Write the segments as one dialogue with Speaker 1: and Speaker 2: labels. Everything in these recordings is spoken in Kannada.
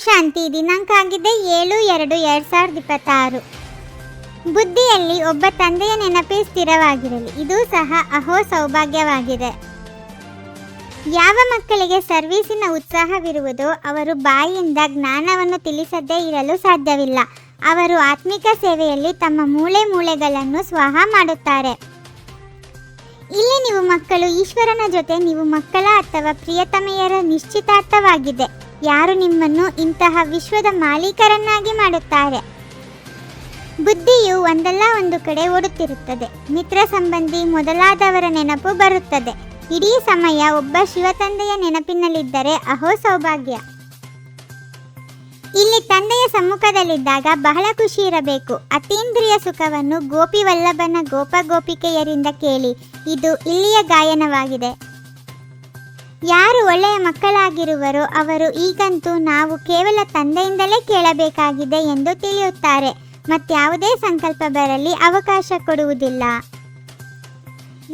Speaker 1: ಶಾಂತಿ. ದಿನಾಂಕ ಆಗಿದೆ 7/2/2026. ಬುದ್ಧಿಯಲ್ಲಿ ಒಬ್ಬ ತಂದೆಯ ನೆನಪೇ ಸ್ಥಿರವಾಗಿರಲಿ. ಇದು ಸಹ ಅಹೋ ಸೌಭಾಗ್ಯವಾಗಿದೆ. ಯಾವ ಮಕ್ಕಳಿಗೆ ಸರ್ವೀಸಿನ ಉತ್ಸಾಹವಿರುವುದೋ ಅವರು ಬಾಯಿಯಿಂದ ಜ್ಞಾನವನ್ನು ತಿಳಿಸದೇ ಇರಲು ಸಾಧ್ಯವಿಲ್ಲ. ಅವರು ಆತ್ಮಿಕ ಸೇವೆಯಲ್ಲಿ ತಮ್ಮ ಮೂಳೆಗಳನ್ನು ಸ್ವಾಹ ಮಾಡುತ್ತಾರೆ. ಇಲ್ಲಿ ನೀವು ಮಕ್ಕಳು ಈಶ್ವರನ ಜೊತೆ ನೀವು ಮಕ್ಕಳ ಅಥವಾ ಪ್ರಿಯತಮೆಯರ ನಿಶ್ಚಿತಾರ್ಥವಾಗಿದೆ. ಯಾರು ನಿಮ್ಮನ್ನು ಇಂತಹ ವಿಶ್ವದ ಮಾಲೀಕರನ್ನಾಗಿ ಮಾಡುತ್ತಾರೆ. ಬುದ್ಧಿಯು ಒಂದಲ್ಲ ಒಂದು ಕಡೆ ಓಡುತ್ತಿರುತ್ತದೆ. ಮಿತ್ರ ಸಂಬಂಧಿ ಮೊದಲಾದವರ ನೆನಪು ಬರುತ್ತದೆ. ಇಡೀ ಸಮಯ ಒಬ್ಬ ಶಿವತಂದೆಯ ನೆನಪಿನಲ್ಲಿದ್ದರೆ ಅಹೋ ಸೌಭಾಗ್ಯ. ಇಲ್ಲಿ ತಂದೆಯ ಸಮ್ಮುಖದಲ್ಲಿದ್ದಾಗ ಬಹಳ ಖುಷಿ ಇರಬೇಕು. ಅತೀಂದ್ರಿಯ ಸುಖವನ್ನು ಗೋಪಿ ವಲ್ಲಭನ ಗೋಪಿಕೆಯರಿಂದ ಕೇಳಿ. ಇದು ಇಲ್ಲಿಯ ಗಾಯನವಾಗಿದೆ. ಯಾರು ಒಳ್ಳೆಯ ಮಕ್ಕಳಾಗಿರುವರೋ ಅವರು ಈಗಂತೂ ನಾವು ಕೇವಲ ತಂದೆಯಿಂದಲೇ ಕೇಳಬೇಕಾಗಿದೆ ಎಂದು ತಿಳಿಯುತ್ತಾರೆ. ಮತ್ಯಾವುದೇ ಸಂಕಲ್ಪ ಬರಲಿ ಅವಕಾಶ ಕೊಡುವುದಿಲ್ಲ.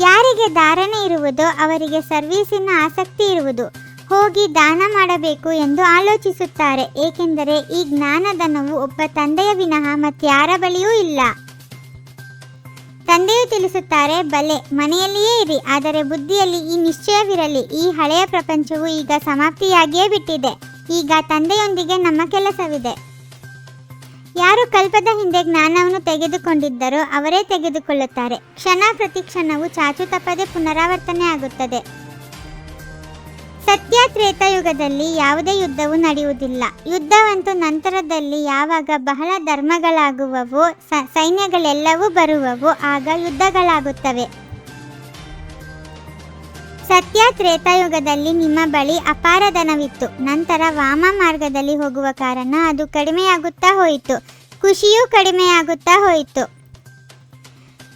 Speaker 1: ಯಾರಿಗೆ ಧಾರಣೆ ಇರುವುದೋ ಅವರಿಗೆ ಸರ್ವೀಸಿನ ಆಸಕ್ತಿ ಇರುವುದು. ಹೋಗಿ ದಾನ ಮಾಡಬೇಕು ಎಂದು ಆಲೋಚಿಸುತ್ತಾರೆ. ಏಕೆಂದರೆ ಈ ಜ್ಞಾನಧನವು ಒಬ್ಬ ತಂದೆಯ ವಿನಃ ಮತ್ಯಾರ ಬಳಿಯೂ ಇಲ್ಲ. ತಂದೆಯು ತಿಳಿಸುತ್ತಾರೆ, ಬಲೆ ಮನೆಯಲ್ಲಿಯೇ ಇರಿ, ಆದರೆ ಬುದ್ಧಿಯಲ್ಲಿ ಈ ನಿಶ್ಚಯವಿರಲಿ. ಈ ಹಳೆಯ ಪ್ರಪಂಚವು ಈಗ ಸಮಾಪ್ತಿಯಾಗಿಯೇ ಬಿಟ್ಟಿದೆ. ಈಗ ತಂದೆಯೊಂದಿಗೆ ನಮ್ಮ ಕೆಲಸವಿದೆ. ಯಾರು ಕಲ್ಪದ ಹಿಂದೆ ಜ್ಞಾನವನ್ನು ತೆಗೆದುಕೊಂಡಿದ್ದರೋ ಅವರೇ ತೆಗೆದುಕೊಳ್ಳುತ್ತಾರೆ. ಕ್ಷಣ ಪ್ರತಿ ಕ್ಷಣವೂ ಚಾಚು ತಪ್ಪದೆ ಪುನರಾವರ್ತನೆ ಆಗುತ್ತದೆ. ಸತ್ಯ ತ್ರೇತಾಯುಗದಲ್ಲಿ ಯಾವುದೇ ಯುದ್ಧವೂ ನಡೆಯುವುದಿಲ್ಲ. ಯುದ್ಧವಂತೂ ನಂತರದಲ್ಲಿ ಯಾವಾಗ ಬಹಳ ಧರ್ಮಗಳಾಗುವವೋ ಸೈನ್ಯಗಳೆಲ್ಲವೂ ಬರುವವೋ ಆಗ ಯುದ್ಧಗಳಾಗುತ್ತವೆ. ಸತ್ಯ ತ್ರೇತಾಯುಗದಲ್ಲಿ ನಿಮ್ಮ ಬಳಿ ಅಪಾರ ಧನವಿತ್ತು. ನಂತರ ವಾಮ ಮಾರ್ಗದಲ್ಲಿ ಹೋಗುವ ಕಾರಣ ಅದು ಕಡಿಮೆಯಾಗುತ್ತಾ ಹೋಯಿತು. ಖುಷಿಯೂ ಕಡಿಮೆಯಾಗುತ್ತಾ ಹೋಯಿತು.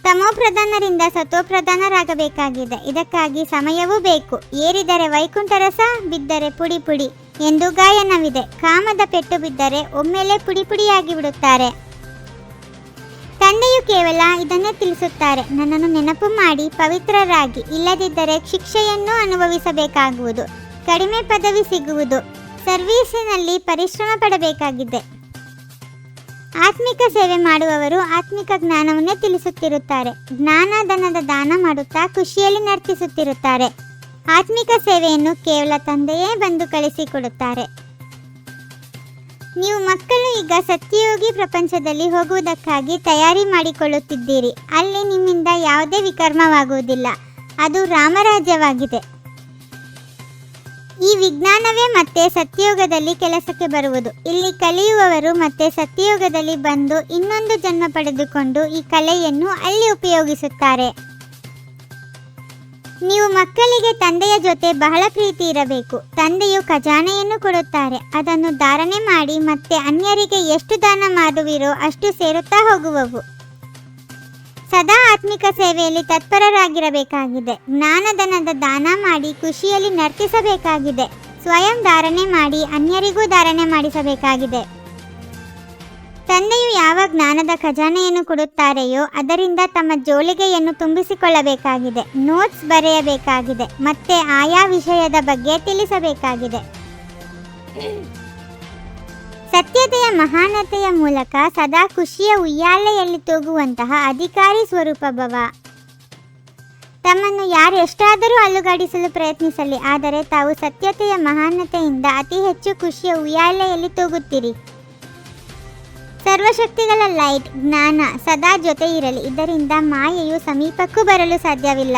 Speaker 1: ತಮೋಪ್ರಧಾನರಿಂದ ಸತೋಪ್ರಧಾನರಾಗಬೇಕಾಗಿದೆ. ಇದಕ್ಕಾಗಿ ಸಮಯವೂ ಬೇಕು. ಏರಿದರೆ ವೈಕುಂಠ ರಸ, ಬಿದ್ದರೆ ಪುಡಿ ಪುಡಿ ಎಂದು ಗಾಯನವಿದೆ. ಕಾಮದ ಪೆಟ್ಟು ಬಿದ್ದರೆ ಒಮ್ಮೆಲೆ ಪುಡಿ ಪುಡಿಯಾಗಿ ಬಿಡುತ್ತಾರೆ. ತಂದೆಯು ಕೇವಲ ಇದನ್ನೇ ತಿಳಿಸುತ್ತಾರೆ, ನನ್ನನ್ನು ನೆನಪು ಮಾಡಿ ಪವಿತ್ರರಾಗಿ, ಇಲ್ಲದಿದ್ದರೆ ಶಿಕ್ಷೆಯನ್ನು ಅನುಭವಿಸಬೇಕಾಗುವುದು. ಕಡಿಮೆ ಪದವಿ ಸಿಗುವುದು. ಸರ್ವೀಸಿನಲ್ಲಿ ಪರಿಶ್ರಮ ಪಡಬೇಕಾಗಿದೆ. ಆತ್ಮಿಕ ಸೇವೆ ಮಾಡುವವರು ಆತ್ಮಿಕ ಜ್ಞಾನವನ್ನೇ ತಿಳಿಸುತ್ತಿರುತ್ತಾರೆ. ಜ್ಞಾನಧನದ ದಾನ ಮಾಡುತ್ತಾ ಖುಷಿಯಲ್ಲಿ ನರ್ತಿಸುತ್ತಿರುತ್ತಾರೆ. ಆತ್ಮಿಕ ಸೇವೆಯನ್ನು ಕೇವಲ ತಂದೆಯೇ ಬಂದು ಕಳಿಸಿಕೊಡುತ್ತಾರೆ. ನೀವು ಮಕ್ಕಳು ಈಗ ಸತ್ಯಯೋಗಿ ಪ್ರಪಂಚದಲ್ಲಿ ಹೋಗುವುದಕ್ಕಾಗಿ ತಯಾರಿ ಮಾಡಿಕೊಳ್ಳುತ್ತಿದ್ದೀರಿ. ಅಲ್ಲಿ ನಿಮ್ಮಿಂದ ಯಾವುದೇ ವಿಕರ್ಮವಾಗುವುದಿಲ್ಲ. ಅದು ರಾಮರಾಜ್ಯವಾಗಿದೆ. ಈ ವಿಜ್ಞಾನವೇ ಮತ್ತೆ ಸತ್ಯಯುಗದಲ್ಲಿ ಕೆಲಸಕ್ಕೆ ಬರುವುದು. ಇಲ್ಲಿ ಕಲಿಯುವವರು ಮತ್ತೆ ಸತ್ಯಯುಗದಲ್ಲಿ ಬಂದು ಇನ್ನೊಂದು ಜನ್ಮ ಪಡೆದುಕೊಂಡು ಈ ಕಲೆಯನ್ನು ಅಲ್ಲಿ ಉಪಯೋಗಿಸುತ್ತಾರೆ. ನೀವು ಮಕ್ಕಳಿಗೆ ತಂದೆಯ ಜೊತೆ ಬಹಳ ಪ್ರೀತಿ ಇರಬೇಕು. ತಂದೆಯು ಖಜಾನೆಯನ್ನು ಕೊಡುತ್ತಾರೆ. ಅದನ್ನು ಧಾರಣೆ ಮಾಡಿ ಮತ್ತೆ ಅನ್ಯರಿಗೆ ಎಷ್ಟು ದಾನ ಮಾಡುವಿರೋ ಅಷ್ಟು ಸೇರುತ್ತಾ ಹೋಗುವವು. ಸದಾ ಆತ್ಮಿಕ ಸೇವೆಯಲ್ಲಿ ತತ್ಪರರಾಗಿರಬೇಕಾಗಿದೆ. ಜ್ಞಾನಧನದ ದಾನ ಮಾಡಿ ಖುಷಿಯಲ್ಲಿ ನರ್ತಿಸಬೇಕಾಗಿದೆ. ಸ್ವಯಂ ಧಾರಣೆ ಮಾಡಿ ಅನ್ಯರಿಗೂ ಧಾರಣೆ ಮಾಡಿಸಬೇಕಾಗಿದೆ. ತಂದೆಯು ಯಾವ ಜ್ಞಾನದ ಖಜಾನೆಯನ್ನು ಕೊಡುತ್ತಾರೆಯೋ ಅದರಿಂದ ತಮ್ಮ ಜೋಳಿಗೆಯನ್ನು ತುಂಬಿಸಿಕೊಳ್ಳಬೇಕಾಗಿದೆ. ನೋಟ್ಸ್ ಬರೆಯಬೇಕಾಗಿದೆ. ಮತ್ತೆ ಆಯಾ ವಿಷಯದ ಬಗ್ಗೆ ತಿಳಿಸಬೇಕಾಗಿದೆ. ಸತ್ಯತೆಯ ಮಹಾನತೆಯ ಮೂಲಕ ಸದಾ ಖುಷಿಯ ಉಯ್ಯಾಲೆಯಲ್ಲಿ ತೂಗುವಂತಹ ಅಧಿಕಾರಿ ಸ್ವರೂಪ ಭವ. ತಮ್ಮನ್ನು ಯಾರು ಎಷ್ಟಾದರೂ ಅಲುಗಾಡಿಸಲು ಪ್ರಯತ್ನಿಸಲಿ, ಆದರೆ ತಾವು ಸತ್ಯತೆಯ ಮಹಾನತೆಯಿಂದ ಅತಿ ಹೆಚ್ಚು ಖುಷಿಯ ಉಯ್ಯಾಲೆಯಲ್ಲಿ ತೂಗುತ್ತೀರಿ. ಸರ್ವಶಕ್ತಿಗಳ ಲೈಟ್ ಜ್ಞಾನ ಸದಾ ಜೊತೆ ಇರಲಿ. ಇದರಿಂದ ಮಾಯೆಯು ಸಮೀಪಕ್ಕೂ ಬರಲು ಸಾಧ್ಯವಿಲ್ಲ.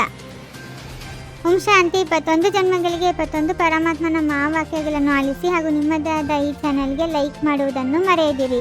Speaker 1: ಓಂ ಶಾಂತಿ. 21 ಜನ್ಮಗಳಿಗೆ 21 ಪರಮಾತ್ಮನ ಮಹಾವಾಕ್ಯಗಳನ್ನು ಆಲಿಸಿ ಹಾಗೂ ನಿಮ್ಮದೇ ಆದ ಈ ಚಾನೆಲ್ಗೆ ಲೈಕ್ ಮಾಡುವುದನ್ನು ಮರೆಯದಿರಿ.